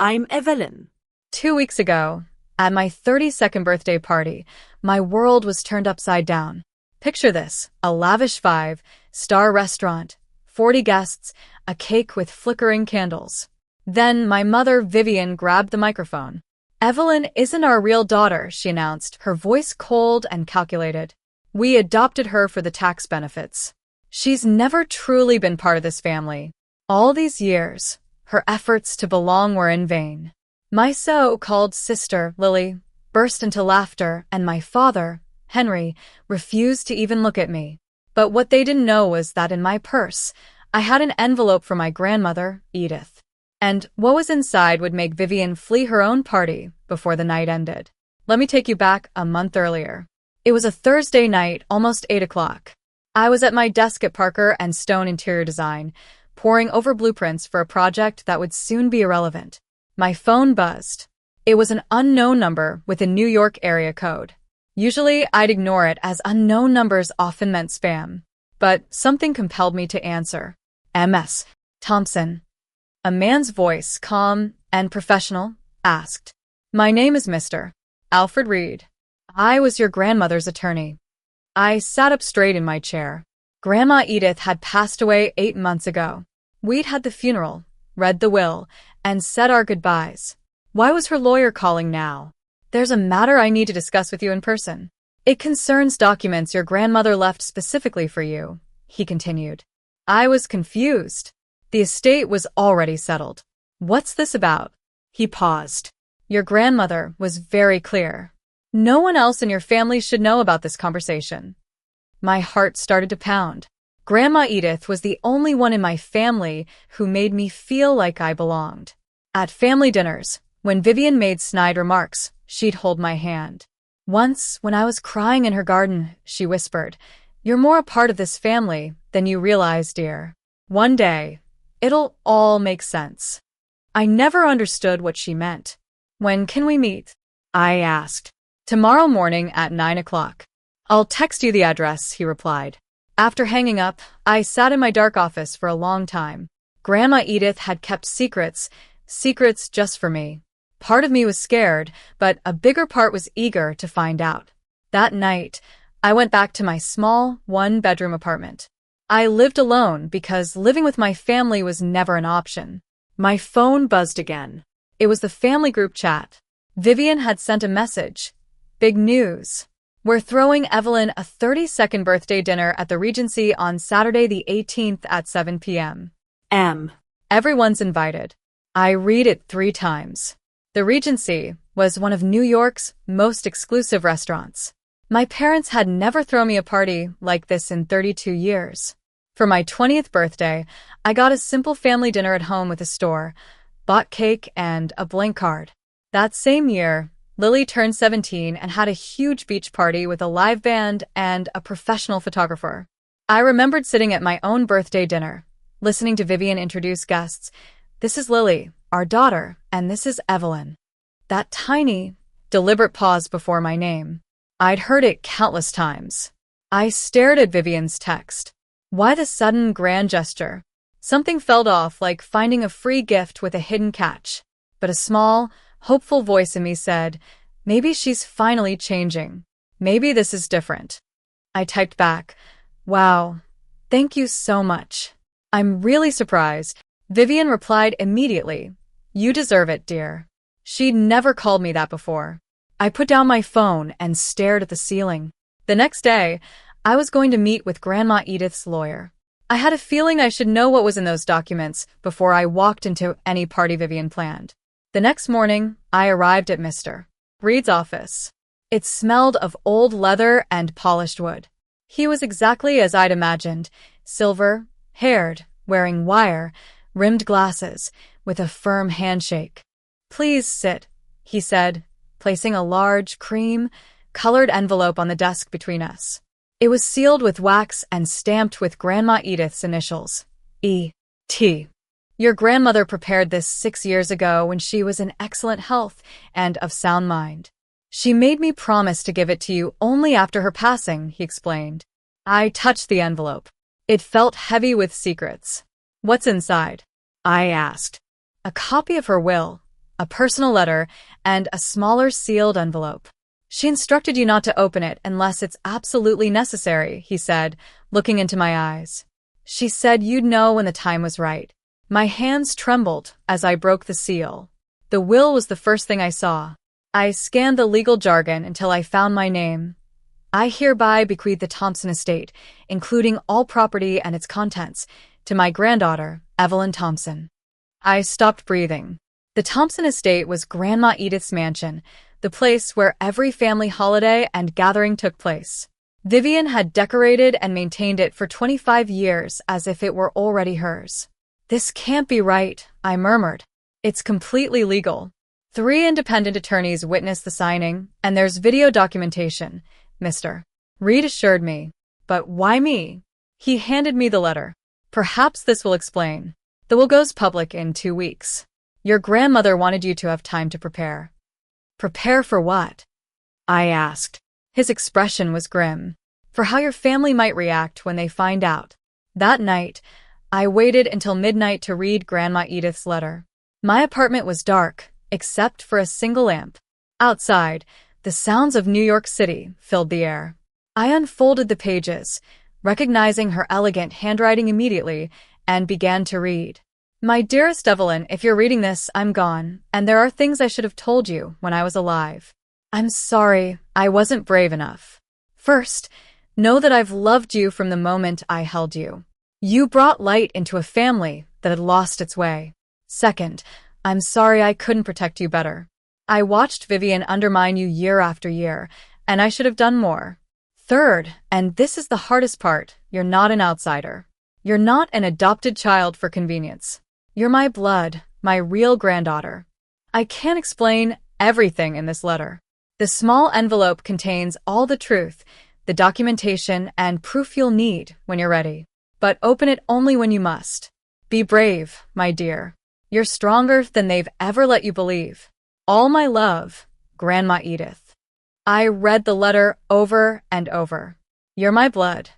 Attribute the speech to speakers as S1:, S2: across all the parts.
S1: I'm Evelyn.
S2: 2 weeks ago, at my 32nd birthday party, my world was turned upside down. Picture this, a lavish five-star restaurant, 40 guests, a cake with flickering candles. Then my mother, Vivian, grabbed the microphone. "Evelyn isn't our real daughter," she announced, her voice cold and calculated. "We adopted her for the tax benefits. She's never truly been part of this family. All these years, her efforts to belong were in vain." My so-called sister, Lily, burst into laughter, and my father, Henry, refused to even look at me. But what they didn't know was that in my purse, I had an envelope from my grandmother, Edith. And what was inside would make Vivian flee her own party before the night ended. Let me take you back a month earlier. It was a Thursday night, almost 8 o'clock. I was at my desk at Parker and Stone Interior Design, poring over blueprints for a project that would soon be irrelevant. My phone buzzed. It was an unknown number with a New York area code. Usually, I'd ignore it as unknown numbers often meant spam. But something compelled me to answer. "MS. Thompson." A man's voice, calm and professional, asked. "My name is Mr. Alfred Reed. I was your grandmother's attorney." I sat up straight in my chair. Grandma Edith had passed away 8 months ago. We'd had the funeral, read the will, and said our goodbyes. Why was her lawyer calling now? "There's a matter I need to discuss with you in person. It concerns documents your grandmother left specifically for you," he continued. I was confused. The estate was already settled. "What's this about?" He paused. "Your grandmother was very clear. No one else in your family should know about this conversation." My heart started to pound. Grandma Edith was the only one in my family who made me feel like I belonged. At family dinners, when Vivian made snide remarks, she'd hold my hand. Once, when I was crying in her garden, she whispered, "You're more a part of this family than you realize, dear. One day, it'll all make sense." I never understood what she meant. "When can we meet?" I asked. "Tomorrow morning at 9 o'clock. I'll text you the address," he replied. After hanging up, I sat in my dark office for a long time. Grandma Edith had kept secrets just for me. Part of me was scared, but a bigger part was eager to find out. That night, I went back to my small, one-bedroom apartment. I lived alone because living with my family was never an option. My phone buzzed again. It was the family group chat. Vivian had sent a message. "Big news. We're throwing Evelyn a 32nd birthday dinner at the Regency on Saturday the 18th at 7 p.m. Everyone's invited." I read it 3 times. The Regency was one of New York's most exclusive restaurants. My parents had never thrown me a party like this in 32 years. For my 20th birthday, I got a simple family dinner at home with a store, bought cake and a blank card. That same year, Lily turned 17 and had a huge beach party with a live band and a professional photographer. I remembered sitting at my own birthday dinner, listening to Vivian introduce guests. "This is Lily, our daughter, and this is Evelyn." That tiny, deliberate pause before my name. I'd heard it countless times. I stared at Vivian's text. Why the sudden grand gesture? Something felt off, like finding a free gift with a hidden catch. But a small, hopeful voice in me said, "Maybe she's finally changing. Maybe this is different." I typed back, "Wow, thank you so much. I'm really surprised." Vivian replied immediately, "You deserve it, dear." She'd never called me that before. I put down my phone and stared at the ceiling. The next day, I was going to meet with Grandma Edith's lawyer. I had a feeling I should know what was in those documents before I walked into any party Vivian planned. The next morning, I arrived at Mr. Reed's office. It smelled of old leather and polished wood. He was exactly as I'd imagined, silver-haired, wearing wire-rimmed glasses, with a firm handshake. "Please sit," he said, placing a large, cream-colored envelope on the desk between us. It was sealed with wax and stamped with Grandma Edith's initials, E.T. "Your grandmother prepared this 6 years ago when she was in excellent health and of sound mind. She made me promise to give it to you only after her passing," he explained. I touched the envelope. It felt heavy with secrets. "What's inside?" I asked. "A copy of her will, a personal letter, and a smaller sealed envelope. She instructed you not to open it unless it's absolutely necessary, he said, looking into my eyes. She said you'd know when the time was right. My hands trembled as I broke the seal. The will was the first thing I saw. I scanned the legal jargon until I found my name. I hereby bequeath the Thompson estate, including all property and its contents, to my granddaughter, Evelyn Thompson. I stopped breathing. The Thompson estate was Grandma Edith's mansion, the place where every family holiday and gathering took place. Vivian had decorated and maintained it for 25 years as if it were already hers. This can't be right, I murmured. It's completely legal. 3 independent attorneys witnessed the signing, and there's video documentation, Mr. Reed assured me. But why me? He handed me the letter. Perhaps this will explain. The will goes public in 2 weeks. Your grandmother wanted you to have time to prepare. Prepare for what? I asked. His expression was grim. For how your family might react when they find out. That night, I waited until midnight to read Grandma Edith's letter. My apartment was dark, except for a single lamp. Outside, the sounds of New York City filled the air. I unfolded the pages, recognizing her elegant handwriting immediately, and began to read. My dearest Evelyn, if you're reading this, I'm gone, and there are things I should have told you when I was alive. I'm sorry, I wasn't brave enough. First, know that I've loved you from the moment I held you. You brought light into a family that had lost its way. Second, I'm sorry I couldn't protect you better. I watched Vivian undermine you year after year, and I should have done more. Third, and this is the hardest part, you're not an outsider. You're not an adopted child for convenience. You're my blood, my real granddaughter. I can't explain everything in this letter. The small envelope contains all the truth, the documentation, and proof you'll need when you're ready. But open it only when you must. Be brave, my dear. You're stronger than they've ever let you believe. All my love, Grandma Edith. I read the letter over and over. You're my blood.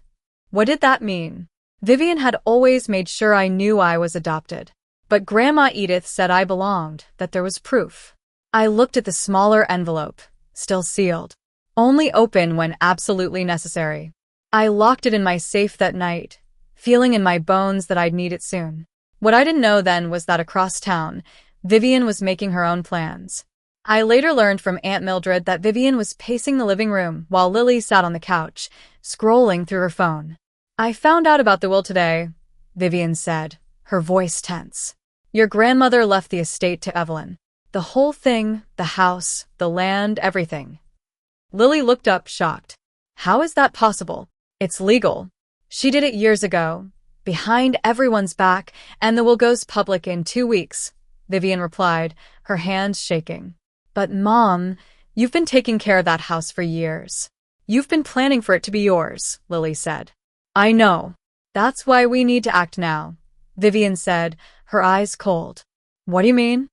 S2: What did that mean? Vivian had always made sure I knew I was adopted. But Grandma Edith said I belonged, that there was proof. I looked at the smaller envelope, still sealed. Only open when absolutely necessary. I locked it in my safe that night, feeling in my bones that I'd need it soon. What I didn't know then was that across town, Vivian was making her own plans. I later learned from Aunt Mildred that Vivian was pacing the living room while Lily sat on the couch, scrolling through her phone. I found out about the will today, Vivian said, her voice tense. Your grandmother left the estate to Evelyn. The whole thing, the house, the land, everything. Lily looked up, shocked. How is that possible? It's legal. She did it years ago, behind everyone's back, and the will goes public in 2 weeks, Vivian replied, her hands shaking. But Mom, you've been taking care of that house for years. You've been planning for it to be yours, Lily said. I know. That's why we need to act now, Vivian said, her eyes cold. What do you mean?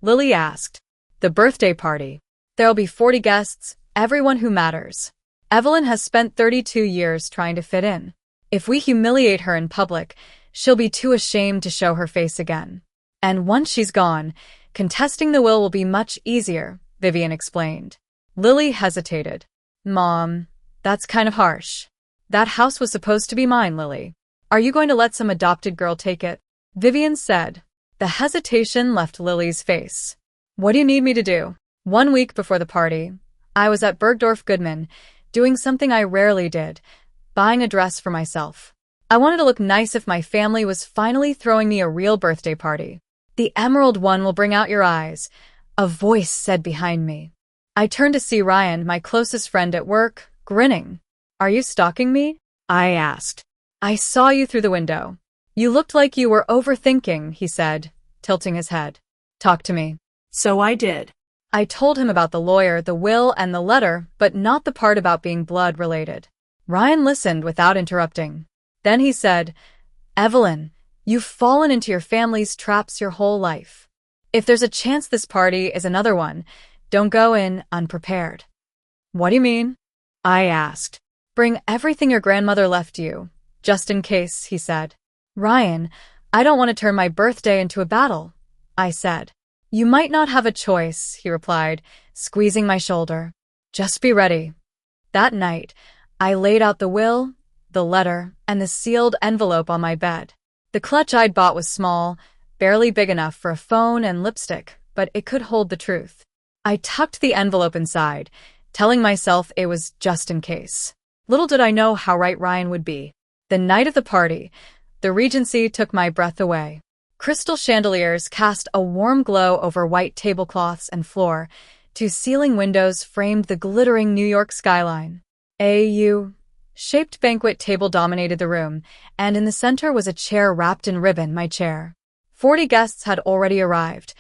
S2: Lily asked. The birthday party. There'll be 40 guests, everyone who matters. Evelyn has spent 32 years trying to fit in. If we humiliate her in public, she'll be too ashamed to show her face again. And once she's gone, contesting the will be much easier, Vivian explained. Lily hesitated. Mom, that's kind of harsh. That house was supposed to be mine, Lily. Are you going to let some adopted girl take it? Vivian said. The hesitation left Lily's face. What do you need me to do? 1 week before the party, I was at Bergdorf Goodman, doing something I rarely did, buying a dress for myself. I wanted to look nice if my family was finally throwing me a real birthday party. The emerald one will bring out your eyes, a voice said behind me. I turned to see Ryan, my closest friend at work, grinning. Are you stalking me? I asked. I saw you through the window. You looked like you were overthinking, he said, tilting his head. Talk to me. So I did. I told him about the lawyer, the will, and the letter, but not the part about being blood-related. Ryan listened without interrupting. Then he said, Evelyn, you've fallen into your family's traps your whole life. If there's a chance this party is another one, don't go in unprepared. What do you mean? I asked. Bring everything your grandmother left you, just in case, he said. Ryan, I don't want to turn my birthday into a battle, I said. You might not have a choice, he replied, squeezing my shoulder. Just be ready. That night, I laid out the will, the letter, and the sealed envelope on my bed. The clutch I'd bought was small, barely big enough for a phone and lipstick, but it could hold the truth. I tucked the envelope inside, telling myself it was just in case. Little did I know how right Ryan would be. The night of the party, the Regency took my breath away. Crystal chandeliers cast a warm glow over white tablecloths and floor. 2 ceiling windows framed the glittering New York skyline. A U-shaped banquet table dominated the room, and in the center was a chair wrapped in ribbon, my chair. 40 guests had already arrived.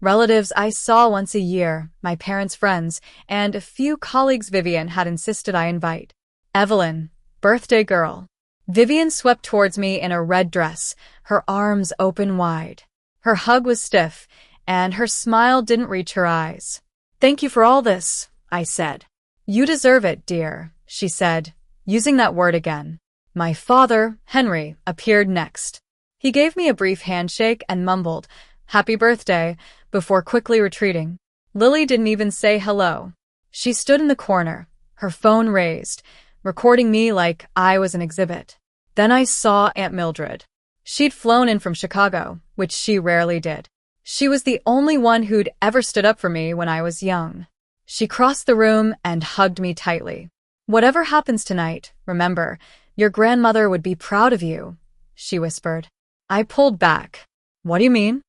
S2: Relatives I saw once a year, my parents' friends, and a few colleagues Vivian had insisted I invite. Evelyn, birthday girl. Vivian swept towards me in a red dress, her arms open wide. Her hug was stiff, and her smile didn't reach her eyes. Thank you for all this, I said. You deserve it, dear, she said, using that word again. My father, Henry, appeared next. He gave me a brief handshake and mumbled, "Happy birthday," before quickly retreating. Lily didn't even say hello. She stood in the corner, her phone raised, recording me like I was an exhibit. Then I saw Aunt Mildred. She'd flown in from Chicago, which she rarely did. She was the only one who'd ever stood up for me when I was young. She crossed the room and hugged me tightly. Whatever happens tonight, remember, your grandmother would be proud of you, she whispered. I pulled back. What do you mean?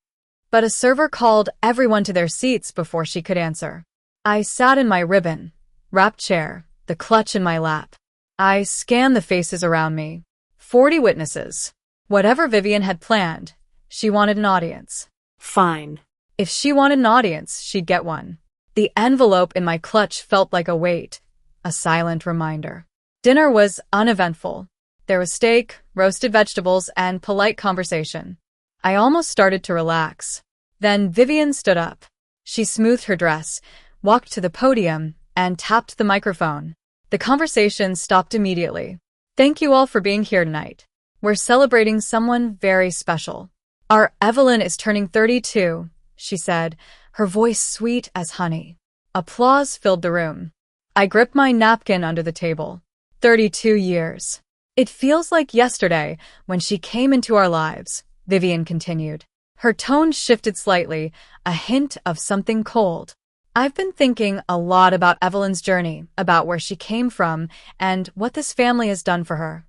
S2: But a server called everyone to their seats before she could answer. I sat in my ribbon-wrapped chair, the clutch in my lap. I scanned the faces around me. 40 witnesses. Whatever Vivian had planned, she wanted an audience.
S1: Fine.
S2: If she wanted an audience, she'd get one. The envelope in my clutch felt like a weight, a silent reminder. Dinner was uneventful. There was steak, roasted vegetables, and polite conversation. I almost started to relax. Then Vivian stood up. She smoothed her dress, walked to the podium, and tapped the microphone. The conversation stopped immediately. Thank you all for being here tonight. We're celebrating someone very special. Our Evelyn is turning 32, she said, her voice sweet as honey. Applause filled the room. I gripped my napkin under the table. 32 years. It feels like yesterday when she came into our lives, Vivian continued. Her tone shifted slightly, a hint of something cold. I've been thinking a lot about Evelyn's journey, about where she came from, and what this family has done for her.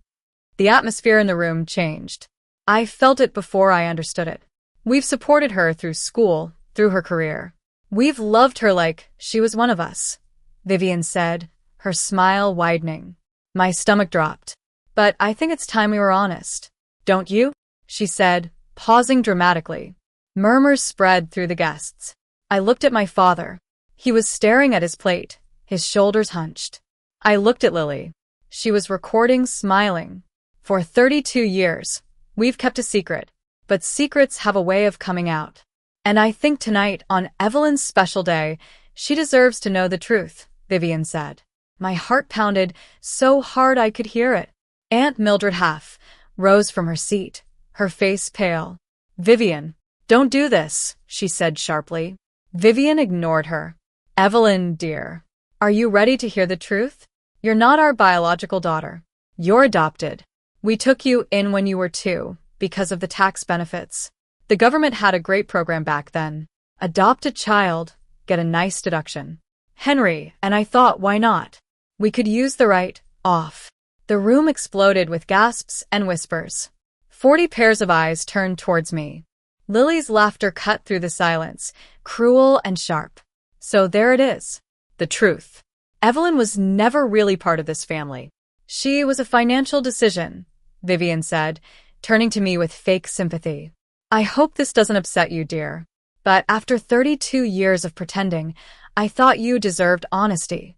S2: The atmosphere in the room changed. I felt it before I understood it. We've supported her through school, through her career. We've loved her like she was one of us, Vivian said, her smile widening. My stomach dropped. But I think it's time we were honest. Don't you? She said, pausing dramatically. Murmurs spread through the guests. I looked at my father. He was staring at his plate, his shoulders hunched. I looked at Lily. She was recording, smiling. For 32 years, we've kept a secret, but secrets have a way of coming out. And I think tonight, on Evelyn's special day, she deserves to know the truth, Vivian said. My heart pounded so hard I could hear it. Aunt Mildred Half rose from her seat, her face pale. Vivian, don't do this, she said sharply. Vivian ignored her. Evelyn, dear, are you ready to hear the truth? You're not our biological daughter. You're adopted. We took you in when you were 2, because of the tax benefits. The government had a great program back then. Adopt a child, get a nice deduction. Henry and I thought, why not? We could use the right off. The room exploded with gasps and whispers. 40 pairs of eyes turned towards me. Lily's laughter cut through the silence, cruel and sharp. So there it is. The truth. Evelyn was never really part of this family. She was a financial decision, Vivian said, turning to me with fake sympathy. I hope this doesn't upset you, dear. But after 32 years of pretending, I thought you deserved honesty.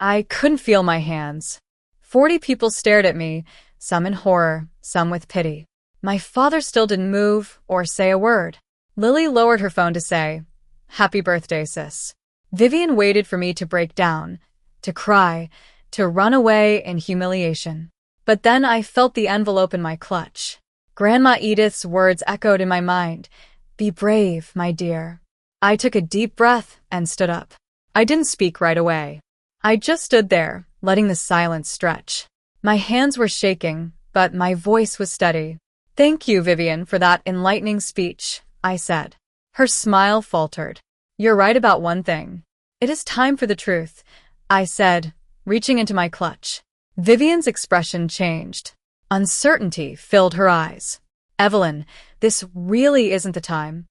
S2: I couldn't feel my hands. 40 people stared at me, some in horror, some with pity. My father still didn't move or say a word. Lily lowered her phone to say, "Happy birthday, sis." Vivian waited for me to break down, to cry, to run away in humiliation. But then I felt the envelope in my clutch. Grandma Edith's words echoed in my mind. Be brave, my dear. I took a deep breath and stood up. I didn't speak right away. I just stood there, letting the silence stretch. My hands were shaking, but my voice was steady. "Thank you, Vivian, for that enlightening speech," I said. Her smile faltered. "You're right about one thing. It is time for the truth," I said, reaching into my clutch. Vivian's expression changed. Uncertainty filled her eyes. "Evelyn, this really isn't the time,"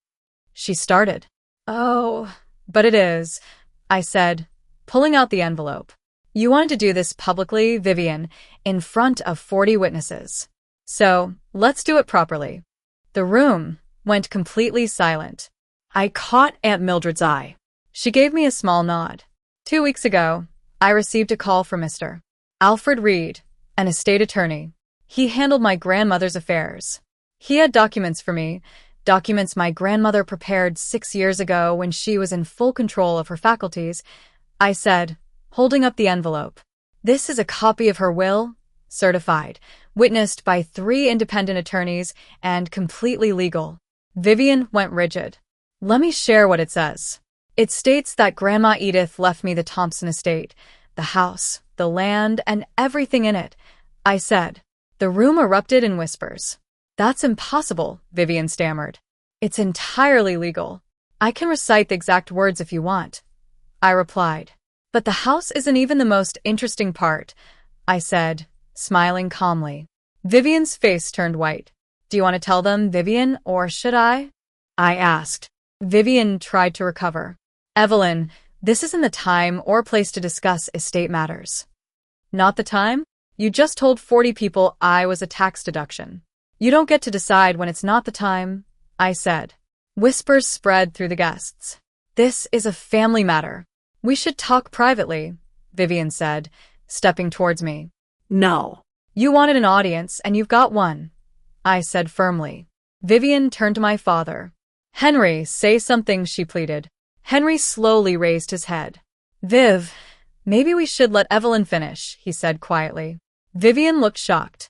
S2: she started. "Oh, but it is," I said, pulling out the envelope. "You wanted to do this publicly, Vivian, in front of 40 witnesses. So, let's do it properly." The room went completely silent. I caught Aunt Mildred's eye. She gave me a small nod. 2 weeks ago, I received a call from Mr. Alfred Reed, an estate attorney. He handled my grandmother's affairs. He had documents for me, documents my grandmother prepared 6 years ago when she was in full control of her faculties, I said, holding up the envelope. "This is a copy of her will, certified, witnessed by 3 independent attorneys, and completely legal." Vivian went rigid. "Let me share what it says. It states that Grandma Edith left me the Thompson estate, the house, the land, and everything in it," I said. The room erupted in whispers. "That's impossible," Vivian stammered. "It's entirely legal. I can recite the exact words if you want," I replied. "But the house isn't even the most interesting part," I said, smiling calmly. Vivian's face turned white. "Do you want to tell them, Vivian, or should I?" I asked. Vivian tried to recover. "Evelyn, this isn't the time or place to discuss estate matters." "Not the time? You just told 40 people I was a tax deduction. You don't get to decide when it's not the time," I said. Whispers spread through the guests. "This is a family matter. We should talk privately," Vivian said, stepping towards me.
S1: "No."
S2: "You wanted an audience, and you've got one," I said firmly. Vivian turned to my father. "Henry, say something," she pleaded. Henry slowly raised his head. "Viv, maybe we should let Evelyn finish," he said quietly. Vivian looked shocked.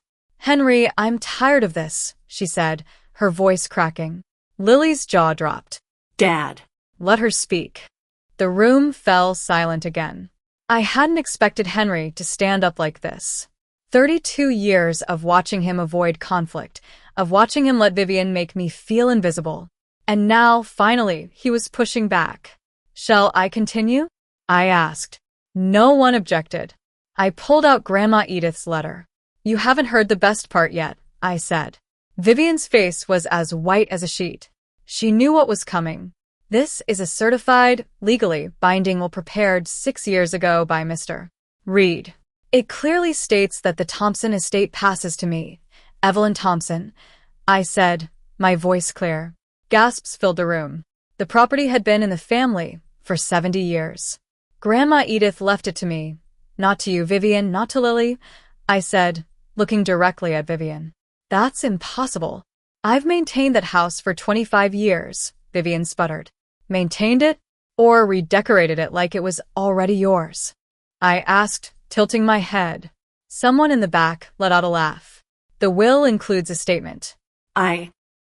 S2: "Henry, I'm tired of this," she said, her voice cracking. Lily's jaw dropped.
S1: "Dad."
S2: "Let her speak." The room fell silent again. I hadn't expected Henry to stand up like this. 32 years of watching him avoid conflict, of watching him let Vivian make me feel invisible. And now, finally, he was pushing back. "Shall I continue?" I asked. No one objected. I pulled out Grandma Edith's letter. "You haven't heard the best part yet," I said. Vivian's face was as white as a sheet. She knew what was coming. "This is a certified, legally binding will prepared 6 years ago by Mr. Reed. It clearly states that the Thompson estate passes to me, Evelyn Thompson," I said, my voice clear. Gasps filled the room. The property had been in the family for 70 years. "Grandma Edith left it to me. Not to you, Vivian, not to Lily," I said, looking directly at Vivian. "That's impossible. I've maintained that house for 25 years, Vivian sputtered. "Maintained it? Or redecorated it like it was already yours?" I asked, tilting my head. Someone in the back let out a laugh. "The will includes a statement."
S1: I